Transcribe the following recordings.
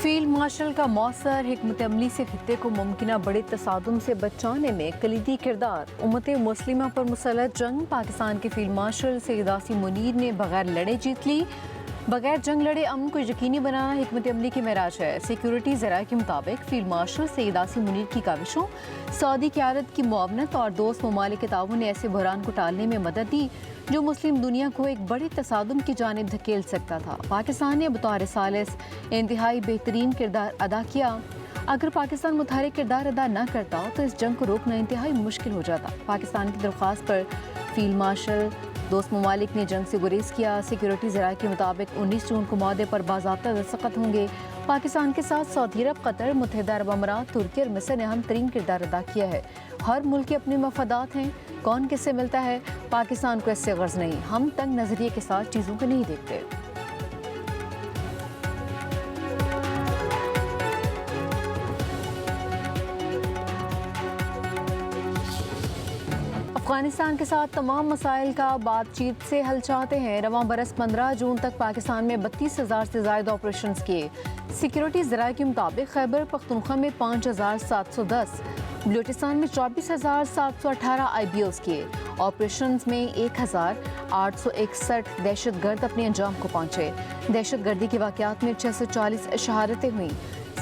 Field marshal का मौसर हिकमत अमली से खित्ते को मुमकिना बड़े तसादुम से बचाने में कलीदी किरदार। उम्मत मुस्लिमा पर मुसल्लत जंग, पाकिस्तान के फील्ड मार्शल सैयद आसिम मुनीर ने बगैर लड़े जीत ली। बगैर जंग लड़े अमन को यकीनी बनाना हिकमत अमली की मेराज है। सिक्योरिटी ज़राए के मुताबिक फील्ड मार्शल सैयद आसिम मुनीर की काविशों, सऊदी क़यादत की मुआवनत और दोस्त ममालिक के ताउन ने ऐसे बहरान को टालने में मदद दी जो मुस्लिम दुनिया को एक बड़े तसादुम की जानिब धकेल सकता था। पाकिस्तान ने बतौर सालिस इंतहाई बेहतरीन किरदार अदा किया। अगर पाकिस्तान मुतहरिक किरदार अदा न करता तो इस जंग को रोकना इंतहाई मुश्किल हो जाता। पाकिस्तान की दरख्वास्त पर फील्ड मार्शल दोस्त ममालिक ने जंग से गुरेज किया। सिक्योरिटी ज़राए के मुताबिक 19 जून को मुआहदे पर बाज़ाब्ता दस्तखत होंगे। पाकिस्तान के साथ सऊदी अरब, कतर, मुत्तहिदा अरब अमारात, तुर्की और मिस्र ने अहम तरीन किरदार अदा किया है। हर मुल्क के अपने मफादात हैं, कौन किससे मिलता है, पाकिस्तान को इससे गर्ज नहीं। हम तंग नज़रिए के साथ चीज़ों को नहीं देखते। अफगानिस्तान के साथ तमाम मसाइल का बातचीत से हल चाहते हैं। रवां बरस 15 जून तक पाकिस्तान में 32,000 से ज़ायद ऑपरेशन किए। सिक्योरिटी ज़राए के मुताबिक खैबर पख्तूनख्वा में 5,710, बलूचिस्तान में 24,718 IBOs किए। ऑपरेशन में 1,861 दहशतगर्द अपने अंजाम को पहुँचे। दहशतगर्दी के वाक़यात में 640 शहादतें हुई।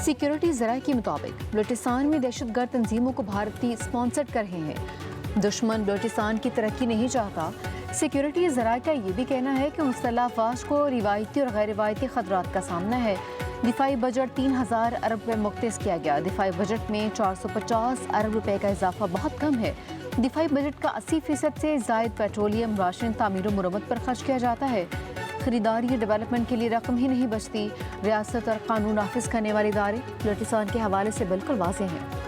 सिक्योरिटी ज़राए के मुताबिक बलूचिस्तान में दहशतगर्द तंजीमों को भारतीय स्पॉन्सर कर रहे हैं। दुश्मन बलूचिस्तान की तरक्की नहीं चाहता। सिक्योरिटी ज़राए का ये भी कहना है कि मुसल्लह अफ़वाज को रिवायती और गैर रिवायती खतरात का सामना है। दिफाई बजट 3,000 अरब रुपये मुख्तस किया गया। दिफाई बजट में 450 अरब रुपये का इजाफा बहुत कम है। दिफाई बजट का 80% से ज़ायद पेट्रोलियम, राशन, तामीर और मुरम्मत पर खर्च किया जाता है। खरीदारी और डेवलपमेंट के लिए रकम ही नहीं बचती। रियासत और कानून नाफिज करने वाले इदारे बलूचिस्तान के हवाले से बिल्कुल वाज़ेह हैं।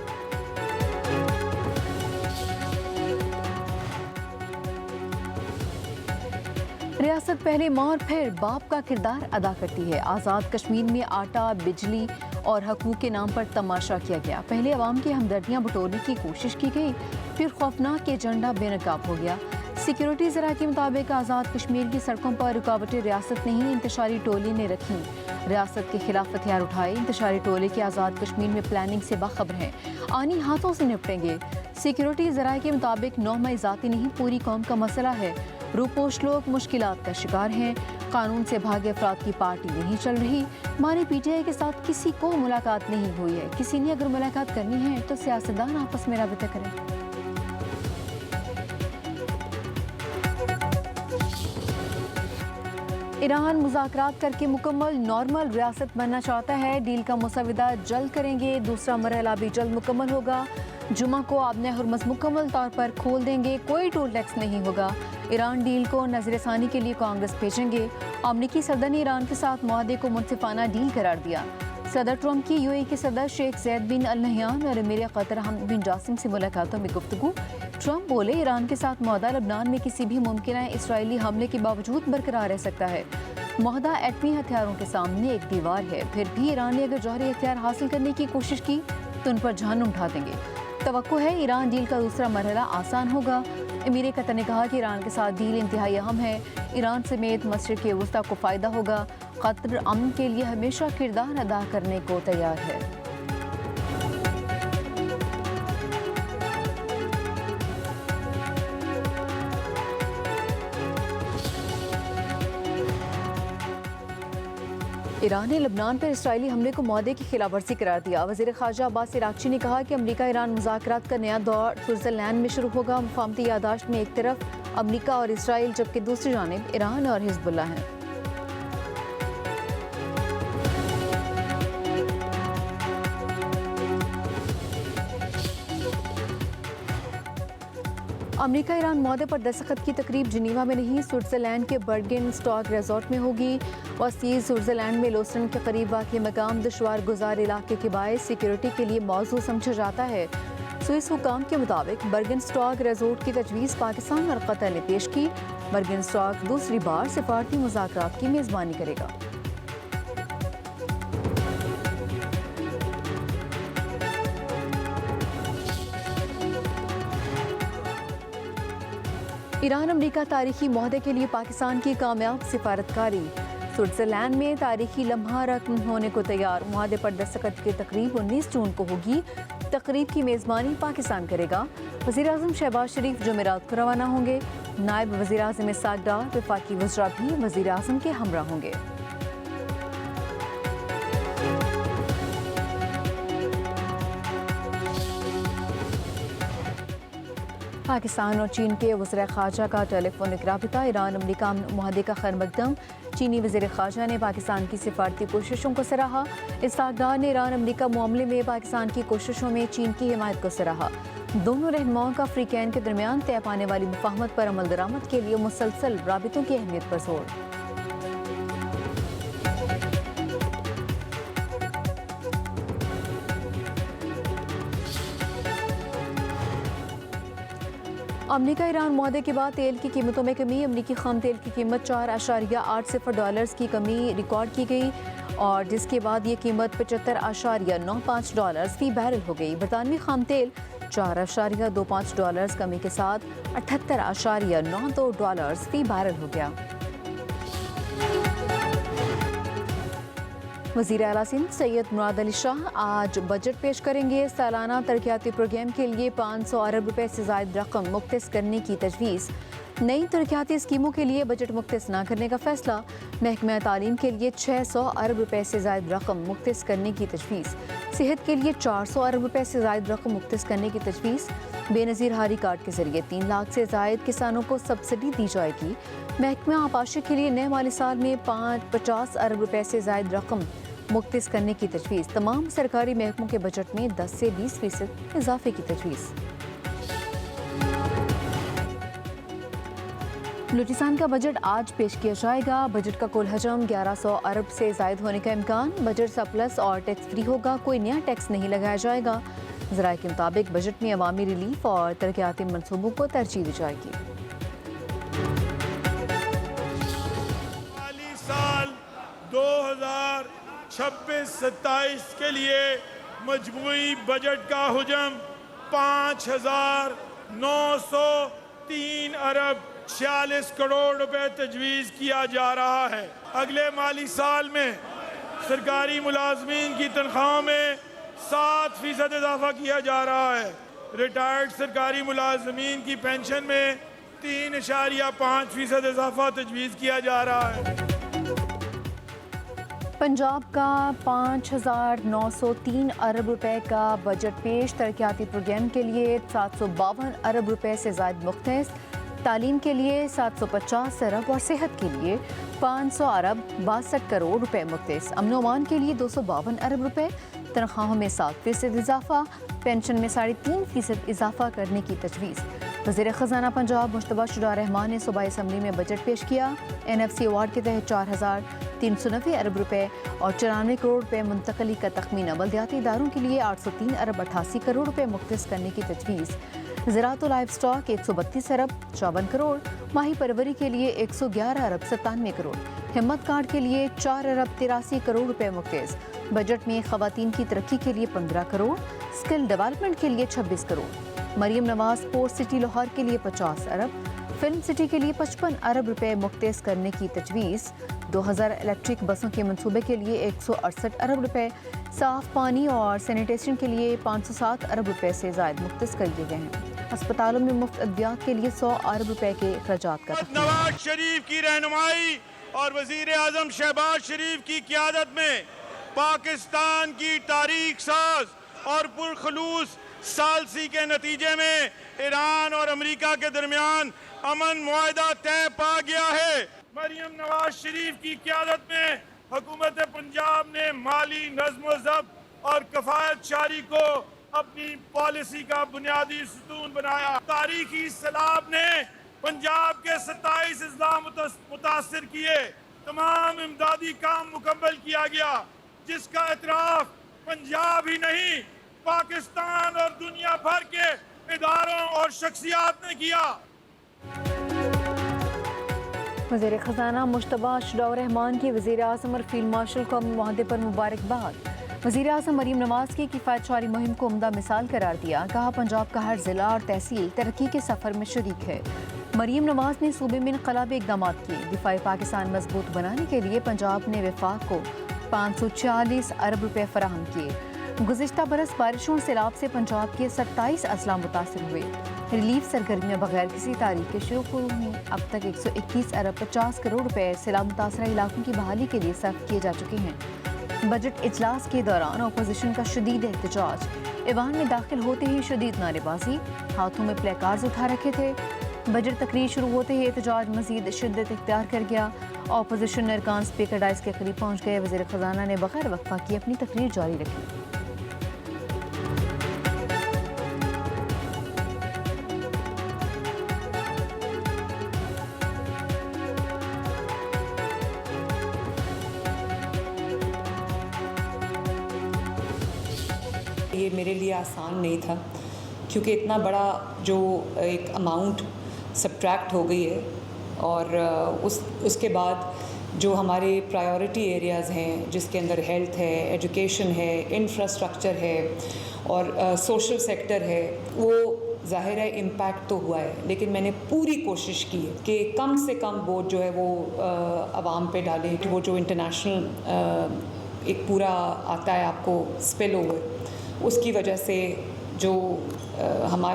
रियासत पहले माँ और फिर बाप का किरदार अदा करती है। आज़ाद कश्मीर में आटा, बिजली और हकूक़ के नाम पर तमाशा किया गया। पहले अवाम की हमदर्दियाँ बटोरने की कोशिश की गई, फिर खौफनाक एजेंडा बेनकाब हो गया। सिक्योरिटी ज़राए के मुताबिक आज़ाद कश्मीर की सड़कों पर रुकावटें रियासत नहीं, इंतशारी टोली ने रखी। रियासत के खिलाफ हथियार उठाए। इंतशारी टोले के आज़ाद कश्मीर में प्लानिंग से बाखबर हैं, आनी हाथों से निपटेंगे। सिक्योरिटी ज़राए के मुताबिक 9 मई ज़ाती नहीं, पूरी कौम का मसला है। रूपोश लोग मुश्किलात का शिकार हैं। कानून से भागे अफराद की पार्टी नहीं चल रही। हमारी PTI के साथ किसी को मुलाकात नहीं हुई है। किसी ने अगर मुलाकात करनी है तो सियासतदान आपस में राबिता करें। ईरान मुज़ाकरात करके मुकम्मल नॉर्मल रियासत बनना चाहता है। डील का मुसविदा जल्द करेंगे। दूसरा मरहला भी जल्द मुकम्मल होगा। जुमा को आबने हुर्मज़ मुकम्मल तौर पर खोल देंगे। कोई टोल टैक्स नहीं होगा। ईरान डील को नज़रसानी के लिए कांग्रेस भेजेंगे। अमरीकी सदर ने ईरान के साथ मुआहदे को मुनसिफाना डील करार दिया। सदर ट्रंप की UAE के सदर शेख ज़ैद बिन अल नहयान और अमीर कतर हमद बिन जासिम से मुलाकातों में गुफ्तगू। ट्रंप बोले ईरान के साथ मुआहदा लबनान में किसी भी मुमकिन इसराइली हमले के बावजूद बरकरार रह सकता है। मुआहदा एटमी हथियारों के सामने एक दीवार है। फिर भी ईरान ने अगर जौहरी हथियार हासिल करने की कोशिश की तो उन पर जहन्नुम उठा देंगे। तवक्को है ईरान डील का दूसरा मरहला आसान होगा। अमीर कतर ने कहा कि ईरान के साथ डील इंतहाई अहम है। ईरान समेत मशरिक़ वस्ता को फ़ायदा होगा। कतर अमन के लिए हमेशा किरदार अदा करने को तैयार है। ईरान ने लबनान पर इसराइली हमले को मुआहदे की खिलाफ वर्जी करार दिया। वज़ीर ख़ारजा अब्बास इराक़ची ने कहा कि अमरीका ईरान मुज़ाकरात का नया दौर स्विट्ज़रलैंड में शुरू होगा। मुफ़ाहमती यादाश्त में एक तरफ अमरीका और इसराइल जबकि दूसरी जानिब ईरान और हिज़्बुल्लाह हैं। अमरीका ईरान मुआहदे पर दस्तखत की तकरीब जिनीवा में नहीं, स्विट्ज़रलैंड के बर्गन स्टॉक रिजॉर्ट में होगी। वसीज़ स्विट्ज़रलैंड में लोसन के करीब वाक़ई मकाम दुश्वार गुजार इलाके के बायस सिक्योरिटी के लिए मौजूद समझा जाता है। स्विस हुकाम के मुताबिक बर्गन स्टॉक रिजॉर्ट की तजवीज़ पाकिस्तान और कतर ने पेश की। बर्गन स्टॉक दूसरी बार सिफारती मुज़ाकरात की मेज़बानी करेगा। ईरान अमरीका तारीखी मुआहदे के लिए पाकिस्तान की कामयाब सिफारतकारी। स्विट्जरलैंड में तारीखी लम्हा रकम होने को तैयार। मुआहदे पर दस्तखत की तकरीब 19 जून को होगी। तकरीब की मेज़बानी पाकिस्तान करेगा। वज़ीर-ए-आज़म शहबाज शरीफ जुमेरात को रवाना होंगे। नायब वज़ीर-ए-आज़म इसहाक डार वफाकी वज़रा भी वज़ीर-ए-आज़म के हमरा होंगे। पाकिस्तान और चीन के वज़ीर ख़ारजा का टेलीफोनिक राबिता। ईरान अमरीका मुआहदे का खैर मकदम। चीनी वज़ीर ख़ारजा ने पाकिस्तान की सिफारती कोशिशों को सराहा। इसहाक डार ने ईरान अमरीका मामले में पाकिस्तान की कोशिशों में चीन की हिमायत को सराहा। दोनों रहनुमाओं का अफ्रीकैन के दरमियान तय पाने वाली मुफाहमत पर अमल दरामद के लिए मुसलसल राबितों की अहमियत पर जोर। अमरीका ईरान मुआहदे के बाद तेल की कीमतों में कमी। अमरीकी खाम तेल की कीमत $4.80 की कमी रिकॉर्ड की गई और जिसके बाद ये कीमत $75.95 फी बैरल हो गई। बरतानवी खाम तेल $4.25 कमी के साथ $78.92 फी बैरल हो गया। वज़ीर आला सिंध सैयद मुराद अली शाह आज बजट पेश करेंगे। सालाना तरक्याती प्रोग्राम के लिए 500 अरब रुपए से ज़ायद रकम मुख्तस करने की तजवीज़। नई तरक्याती स्कीमों के लिए बजट मुख्तस न करने का फैसला। महकमा तालीम के लिए 600 अरब रुपए से ज़ायद रकम मुख्तस करने की तजवीज़। सेहत के लिए 400 अरब रुपए से ज़ायद रकम मुख्तस करने की तजवीज़। बेनज़ीर हारी कार्ड के जरिए 3 लाख से ज़ायद किसानों को सब्सिडी दी जाएगी। महकमा आपाशी के लिए नए माली साल में 50 अरब रुपए से ज़ायद रकम मुख्तस करने की तजवीज़। तमाम सरकारी महकमों के बजट में 10 से 20% इजाफे की तजवीज़। बलूचिस्तान का बजट आज पेश किया जाएगा। बजट का कुल हजम 1100 अरब से ज़ायद होने का इम्कान। बजट सरप्लस और टैक्स फ्री होगा। कोई नया टैक्स नहीं लगाया जाएगा। ज़राए के मुताबिक बजट में अवामी रिलीफ और तरक्याती मनसूबों को तरजीह दी जाएगी। माली साल 2026-27 के लिए मजमूई बजट का हुजम 5,903 अरब 46 करोड़ रुपए तजवीज़ किया जा रहा है। अगले माली साल में सरकारी मुलाजमीन की तनख्वाहों में 7% इजाफा किया जा रहा है। रिटायर्ड सरकारी मुलाजमीन की पेंशन में 3.5% इजाफा तजवीज़ किया जा रहा है। पंजाब का 5,903 अरब रुपए का बजट पेश। तरक्याती प्रोग्राम के लिए 752 अरब रुपए से ज़ायद मुख्तस। तालीम के लिए 750 अरब और सेहत के लिए 500 अरब 62 करोड़ रुपए मुख्तस। अमन ओ अमान के लिए 252 अरब रुपए। तनख्वाहों में 7% इजाफा। पेंशन में 3.5% इजाफा करने की तजवीज़। वज़ीर ख़ज़ाना पंजाब मुश्तबा शुरा रहमान ने सूबाई असम्बली में बजट पेश किया। NFC अवार्ड के तहत 4,390 अरब रुपए और 94 करोड़ रुपए मुंतकली का तखमीना। बल्दियाती इदारों के लिए 803 अरब 88 करोड़ रुपए मुख्तस करने की तजवीज़। ज़राअत और लाइव स्टॉक 132 अरब 54 करोड़। माही परवरी के लिए 111 अरब 97 करोड़। हिम्मत कार्ड के लिए 4 अरब 83 करोड़ रुपए मुख्तस। बजट में ख़वातीन की तरक्की के लिए 15 करोड़। स्किल डेवलपमेंट के लिए 26 करोड़। मरियम नवाज स्पोर्ट्स सिटी लाहौर के लिए 50 अरब। फिल्म सिटी के लिए 55 अरब रुपए मुख्तस करने की तजवीज़। 2000 इलेक्ट्रिक बसों के मंसूबे के लिए 168 अरब रुपए। साफ पानी और सैनिटेशन के लिए 507 अरब रुपए से ज़ायद मुख्तस कर दिए गए हैं। अस्पतालों में मुफ्त अद्वियात के लिए 100 अरब रुपए के अखराजात का नवाज शरीफ की रहनुमाई और वजीर आजम शहबाज शरीफ की क़यादत में पाकिस्तान की तारीख साज और पुरखलूस सालसी के नतीजे में ईरान और अमेरिका के दरमियान अमन मुआहदा तय पा गया है। मरियम नवाज शरीफ की क़यादत में हुकूमत पंजाब ने माली नज़्म-ओ-ज़ब्त और कफ़ायत शारी को अपनी पॉलिसी का बुनियादी सुतून बनाया। तारीखी सैलाब ने पंजाब के 27 अजला मुतासर किए। तमाम इमदादी काम मुकम्मल किया गया, जिसका एतराफ़ पंजाब ही नहीं पाकिस्तान और दुनिया भर के इदारों और शख्सियात ने किया। वज़ीर ख़ज़ाना मुश्तबा शुरा रहमान की वज़ीर आज़म और फील्ड मार्शल को मुआहदे पर मुबारकबाद। वज़ीर आज़म मरीम नवाज़ की किफ़ायत शारी मुहिम को उम्दा मिसाल करार दिया। कहा पंजाब का हर ज़िला और तहसील तरक्की के सफ़र में शरीक है। مریم نواز نے صوبے میں انقلابی اقدامات کیے. دفاعی پاکستان مضبوط بنانے کے لیے پنجاب نے وفاق کو 540 ارب روپے فراہم کیے. گزشتہ برس بارشوں اور سیلاب سے پنجاب کے 27 اضلاع متاثر ہوئے. ریلیف سرگرمیاں بغیر کسی تاریخ کے شروع ہوئی. اب تک 121 ارب 50 کروڑ روپے سیلاب متاثرہ علاقوں کی بحالی کے لیے صرف کیے جا چکے ہیں. بجٹ اجلاس کے دوران اپوزیشن کا شدید احتجاج. ایوان میں داخل ہوتے ہی شدید نعرے بازی، ہاتھوں میں پلے کارڈز اٹھا رکھے تھے. بجٹ تقریر شروع ہوتے ہی احتجاج مزید شدت اختیار کر گیا. اپوزیشن ارکان اسپیکر ڈائس کے قریب پہنچ گئے. وزیر خزانہ نے بغیر وقفہ کی اپنی تقریر جاری رکھی. یہ میرے لیے آسان نہیں تھا کیونکہ اتنا بڑا جو ایک اماؤنٹ سبٹریکٹ ہو گئی ہے، اور اس کے بعد جو ہمارے پرائیورٹی ایریاز ہیں جس کے اندر ہیلتھ ہے، ایجوکیشن ہے، انفراسٹرکچر ہے اور سوشل سیکٹر ہے، وہ ظاہر ہے امپیکٹ تو ہوا ہے. لیکن میں نے پوری کوشش کی ہے کہ کم سے کم بوجھ جو ہے وہ عوام پہ ڈالیں. کہ وہ جو انٹرنیشنل ایک پورا آتا ہے آپ کو اسپل اوور، اس کی وجہ سے جو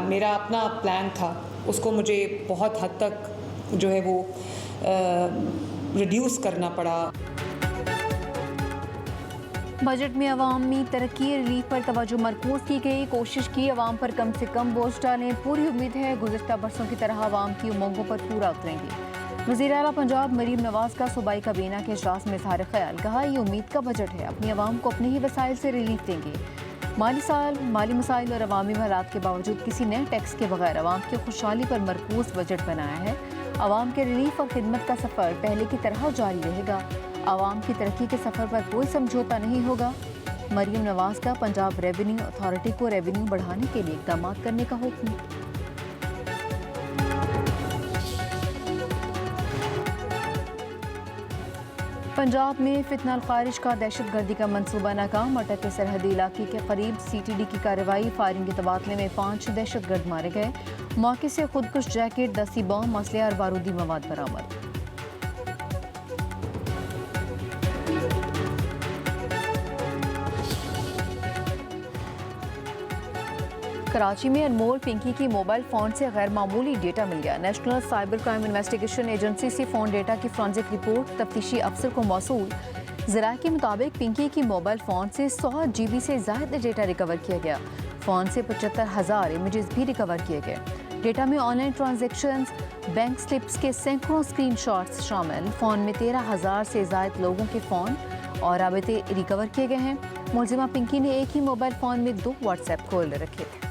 میرا اپنا پلان تھا اس کو مجھے بہت حد تک جو ہے وہ ریڈیوس کرنا پڑا. بجٹ میں عوامی ترقی ریلیف پر توجہ مرکوز کی گئی. کوشش کی عوام پر کم سے کم بوجھ ڈالیں. پوری امید ہے گزشتہ برسوں کی طرح عوام کی امنگوں پر پورا اتریں گے. وزیر اعلیٰ پنجاب مریم نواز کا صوبائی کابینہ کے اجلاس میں اظہار خیال. کہا یہ امید کا بجٹ ہے، اپنی عوام کو اپنے ہی وسائل سے ریلیف دیں گے. مالی مسائل اور عوامی حالات کے باوجود کسی نئے ٹیکس کے بغیر عوام کی خوشحالی پر مرکوز بجٹ بنایا ہے. عوام کے ریلیف اور خدمت کا سفر پہلے کی طرح جاری رہے گا. عوام کی ترقی کے سفر پر کوئی سمجھوتا نہیں ہوگا. مریم نواز کا پنجاب ریونیو اتھارٹی کو ریونیو بڑھانے کے لیے اقدامات کرنے کا حکم. پنجاب میں فتنہ الخارج کا دہشت گردی کا منصوبہ ناکام. اٹک کے سرحدی علاقے کے قریب CTD کی کارروائی. فائرنگ کے تبادلے میں 5 دہشت گرد مارے گئے. موقع سے خودکش جیکٹ، دسی بم، اسلحہ اور بارودی مواد برآمد. کراچی میں انمول پنکی کی موبائل فون سے غیر معمولی ڈیٹا مل گیا. National cyber crime investigation agency سے فون ڈیٹا کی فرانزک رپورٹ تفتیشی افسر کو موصول. ذرائع کے مطابق پنکی کی موبائل فون سے 100 GB سے زائد ڈیٹا ریکور کیا گیا. فون سے 75,000 امیجز بھی ریکور کیے گئے. ڈیٹا میں on line transactions, bank slips کے سینکڑوں اسکرین شاٹس شامل. فون میں 13,000 سے زائد لوگوں کے فون اور رابطے ریکور کیے گئے ہیں. ملزمہ پنکی نے ایک ہی موبائل فون میں 2 واٹس ایپ کھول رکھے تھے.